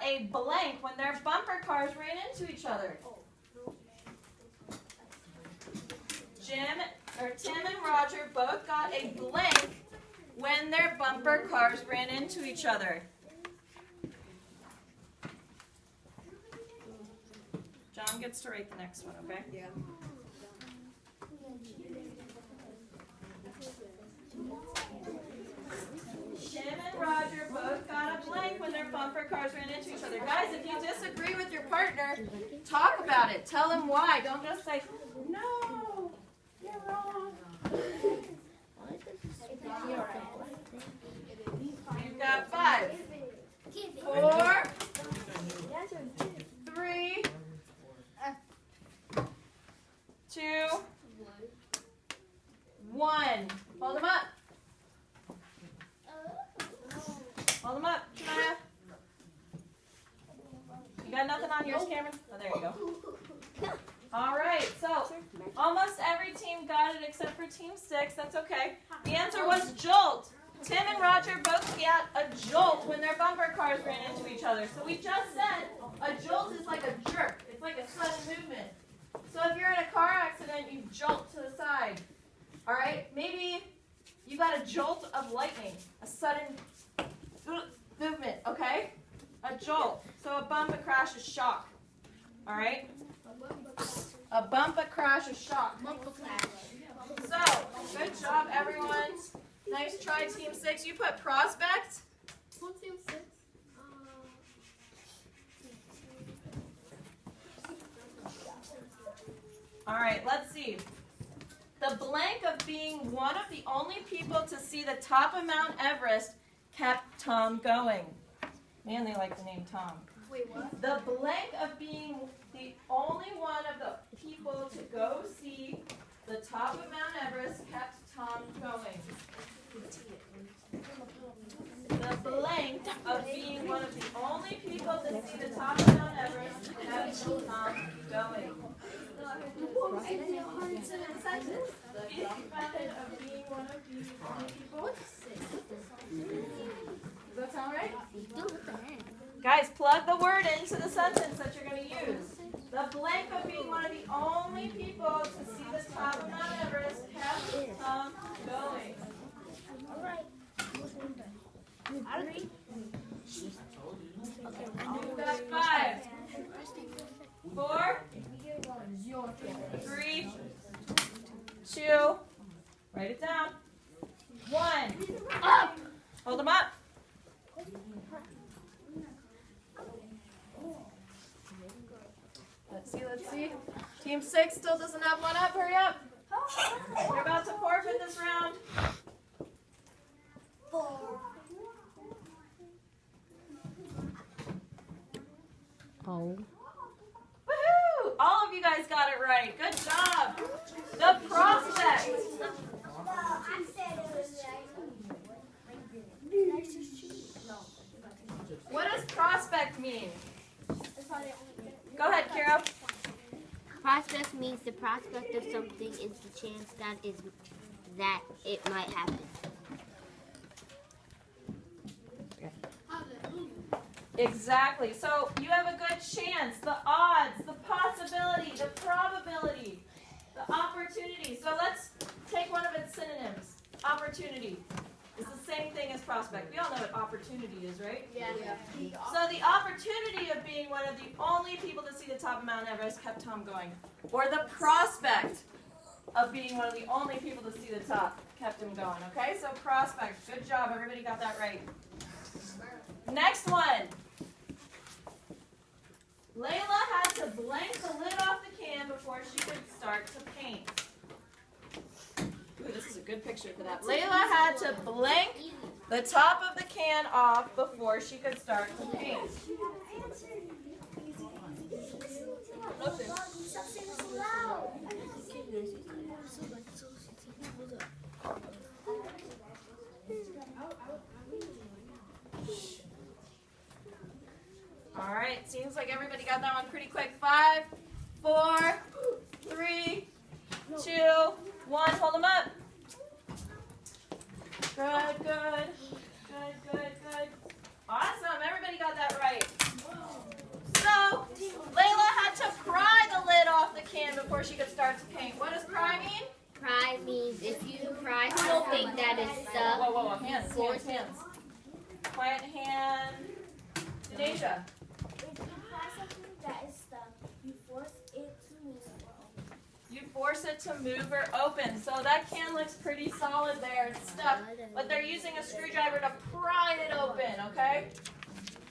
a blank when their bumper cars ran into each other? Tim and Roger both got a blank when their bumper cars ran into each other. John gets to write the next one, okay? Yeah. Tim and Roger both got a blank when their bumper cars ran into each other. Guys, if you disagree with your partner, talk about it. Tell them why. Don't just say, no, you're wrong. You've got 5, 4, 3, 2, 1. Hold them up. Hold them up, Maya. You got nothing on yours, Cameron? Oh, there you go. All right, so almost every team got it except for Team 6. That's okay. The answer was jolt. Tim and Roger both got a jolt when their bumper cars ran into each other. So we just said a jolt is like a jerk. It's like a sudden movement. So if you're in a car accident, you jolt to the side. All right? Maybe you got a jolt of lightning, a sudden movement, okay? A jolt. So a bump, a crash, a shock. All right? A bump, a crash, a shock. So, good job, everyone. Nice try, Team 6. You put prospect. What's Team 6? All right, let's see. The blank of being one of the only people to see the top of Mount Everest kept Tom going. Man, they like the name Tom. Wait, what? The blank of being the only one of the people to go see the top of Mount Everest kept Tom going. The blank of being one of the only people to see the top of Mount Everest kept Tom going. The method of being one of the only people. Does that sound right? Guys, plug the word into the sentence that you're going to use. The blank of being one of the only people to see the top of Mount Everest kept Tom going. All right. You've got 5, 4, 3, 2, write it down. 1, up. Hold them up. Let's see. Team 6 still doesn't have one up. Hurry up. You're about to forfeit this round. 4. Oh. Woohoo! All of you guys got it right. Good job. The prospect. What does prospect mean? Go ahead, Kira. Prospect means the prospect of something is the chance that it might happen. Exactly. So you have a good chance, the odds, the possibility, the probability, the opportunity. So let's take one of its synonyms. Opportunity is the same thing as prospect. We all know what opportunity is, right? Yeah. So the opportunity of being one of the only people to see the top of Mount Everest kept Tom going. Or the prospect of being one of the only people to see the top kept him going. Okay, so prospect. Good job. Everybody got that right. Next one. Layla had to blank the lid off the can before she could start to paint. Ooh, this is a good picture for that. Layla had to blank the top of the can off before she could start to paint. All right, seems like everybody got that one pretty quick. 5, 4, 3, 2, 1. Hold them up. Good. Awesome. Everybody got that right. can before she could start to paint. What does pry mean? Pry means if you pry something that is stuck. Whoa, whoa, whoa. Hands. Quiet hand. Denasia. If you pry something that is stuck, you force it to move or open. You force it to move or open. So that can looks pretty solid there. It's stuck. But they're using a screwdriver to pry it open, okay?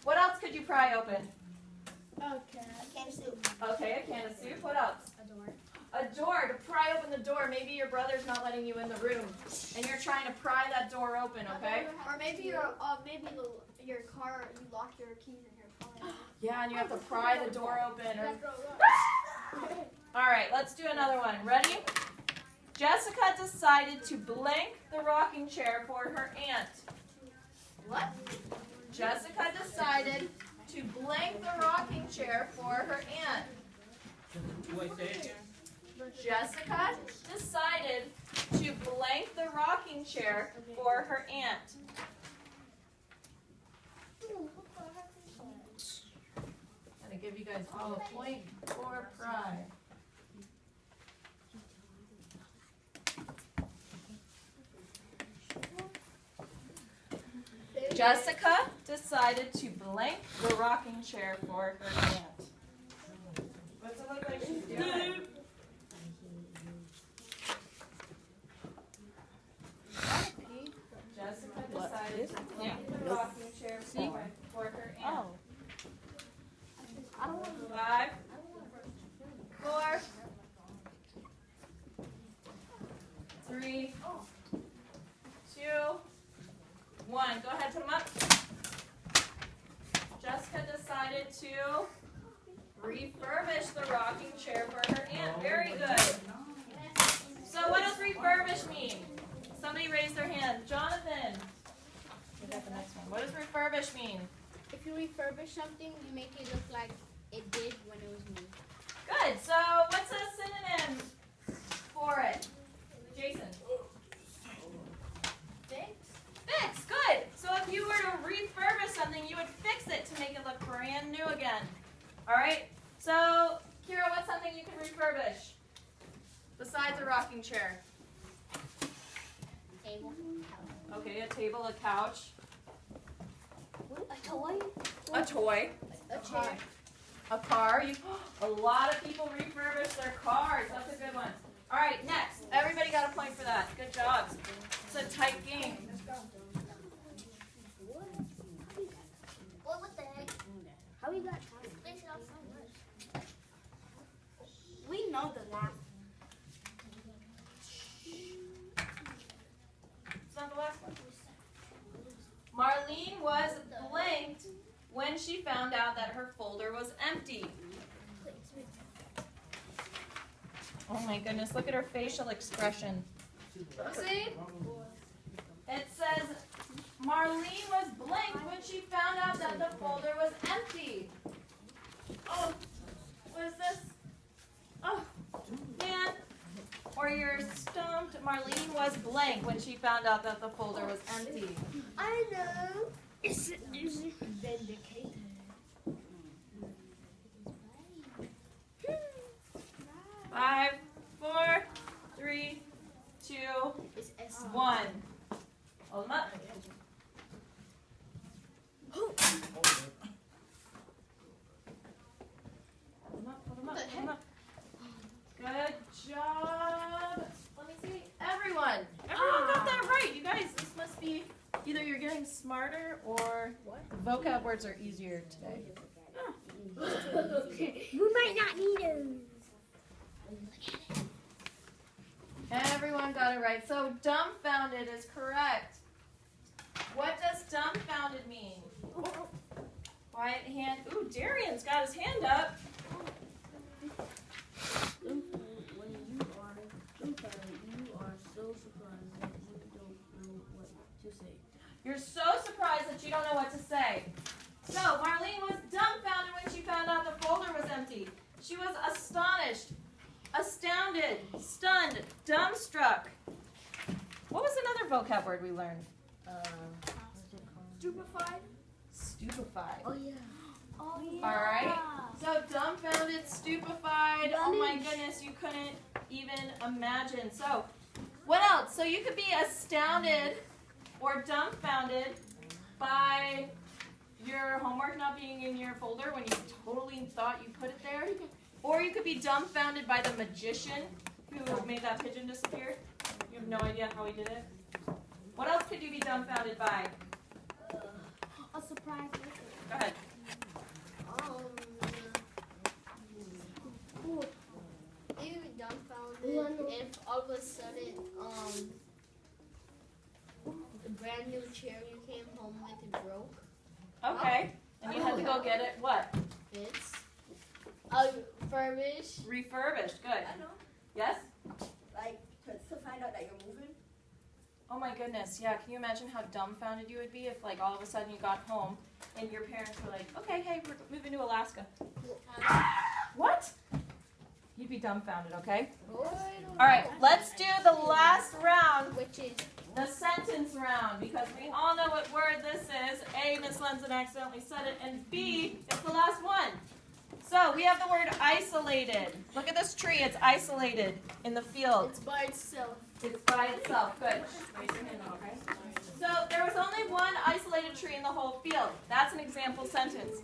What else could you pry open? Okay. A can of soup. Okay, a can of soup. What else? A door. A door, to pry open the door. Maybe your brother's not letting you in the room, and you're trying to pry that door open, okay? Or maybe your car, you lock your keys in your car. Yeah, and you have to pry the door open. All right, let's do another one. Ready? Jessica decided to blank the rocking chair for her aunt. What? Jessica decided to blank the rocking chair for her aunt. Jessica decided to blank the rocking chair for her aunt. I'm going to give you guys all a point for pry. Jessica decided to blank the rocking chair for her aunt. What's it look like she's doing? Jessica decided to blank the rocking chair for her aunt. I don't want to. 5, 4, 3, 2, 1. Go ahead, put them up. Jessica decided to refurbish the rocking chair for her aunt. Very good. So what does refurbish mean? Somebody raise their hand. Jonathan. We got the next one. What does refurbish mean? If you refurbish something, you make it look like it did when it was new. Good. So what's a synonym for it? Jason. Fix. Good. So if you were to refurbish something, you would fix it to make it look brand new again. All right. So Kira, what's something you can refurbish besides a rocking chair? Table. Okay, a table, a couch, A toy. a toy, A chair. a car. A lot of people refurbish their cars. That's a good one. All right, next. Everybody got a point for that. Good job. It's a tight game. What the heck? How we got Space out so much. We know the last. It's not the last one. Marlene was blanked when she found out that her folder was empty. Oh my goodness, look at her facial expression. See? It says Marlene was blanked when she found out that the folder was empty. Oh, what is this? Oh, man. Or you're stumped. Marlene was blank when she found out that the folder was empty. I know. Is it Vindicated. 5, 4, 3, 2, 1. Hold them up. Hold them up. Good job. Let me see. Everyone got that right. You guys, this must be either you're getting smarter or the vocab words are easier today. We might not need them. Everyone got it right. So dumbfounded is correct. What does dumbfounded mean? Quiet hand. Ooh, Darian's got his hand up. When you are so surprised that you don't know what to say. You're so surprised that you don't know what to say. So Marlene was dumbfounded when she found out the folder was empty. She was astonished, astounded, stunned, dumbstruck. What was another vocab word we learned? What's it called? Stupefied. Stupefied. Oh yeah. Oh, All right. So dumbfounded, stupefied. Oh my goodness, you couldn't even imagine. So what else? So you could be astounded or dumbfounded by your homework not being in your folder when you totally thought you put it there. Or you could be dumbfounded by the magician who made that pigeon disappear. You have no idea how he did it. What else could you be dumbfounded by? A surprise. Go ahead. You'd be dumbfounded if all of a sudden, the brand new chair you came home with it broke. Okay. And you had to go get it. What? It's refurbished. Refurbished. Good. I know. Yes? Like, to find out that you're moving. Oh my goodness. Yeah. Can you imagine how dumbfounded you would be if, like, all of a sudden you got home and your parents were like, okay, hey, we're moving to Alaska. What? You'd be dumbfounded, okay? All right. Let's do the last round, Which is the sentence round, because we all know what word this is. A, Miss Lenzen accidentally said it, and B, it's the last one. So we have the word isolated. Look at this tree. It's isolated in the field. it's by itself. It's by itself. Good. Raise your hand, okay? So there was only one isolated tree in the whole field. That's an example sentence.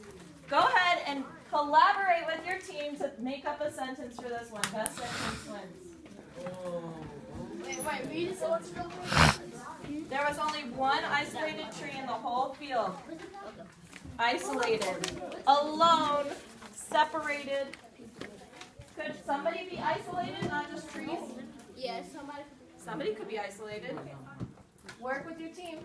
Go ahead and collaborate with your team to make up a sentence for this one. Best sentence wins. Wait, read it so it's real quick. There was only one isolated tree in the whole field. Isolated. Alone. Separated. Could somebody be isolated, not just trees? Yeah, somebody. Somebody could be isolated. Work with your team.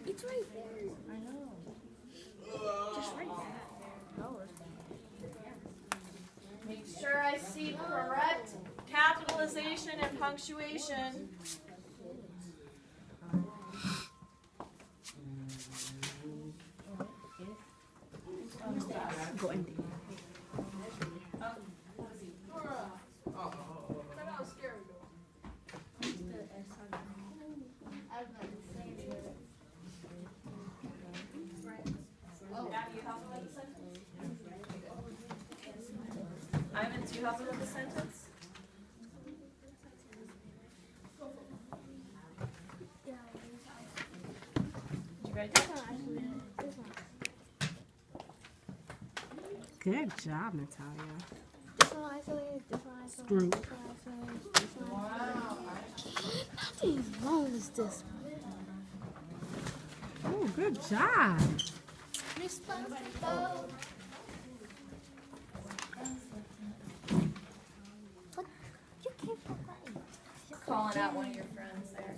It's right there. I know. Just right there. Make sure I see correct capitalization and punctuation. Go in Ivan, do you help me with the sentence? Did you write that? Good job, Natalia. This one isolated, this one isolated, Screw. this one isolated, this one Wow. Nothing as long as this one. Oh, good job. Responsible. You can't put that in. Calling out one of your friends there.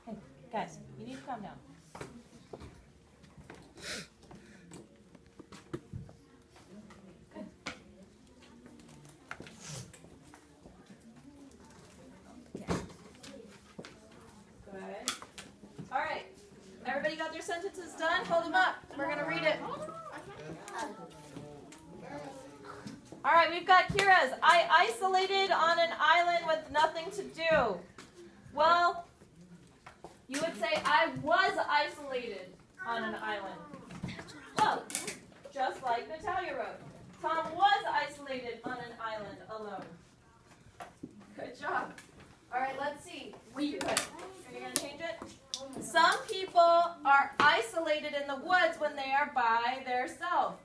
Hey, guys, you need to calm down. Good. All right. Everybody got their sentences done? Hold them up. We're going to read it. All right, we've got Kira's. I isolated on an island with nothing to do. Well, you would say I was isolated on an island. Well, just like Natalia wrote. Tom was isolated on an island alone. Good job. All right, let's see. We do it. Are you going to change it? Some people are isolated in the woods when they are by themselves.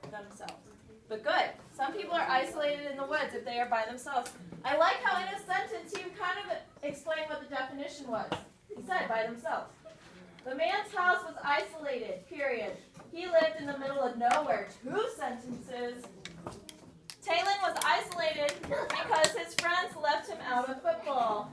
But good. Some people are isolated in the woods if they are by themselves. I like how in a sentence you kind of explain what the definition was. He said by themselves. The man's house was isolated, period. He lived in the middle of nowhere. 2 sentences. Talon was isolated because his friends left him out of football.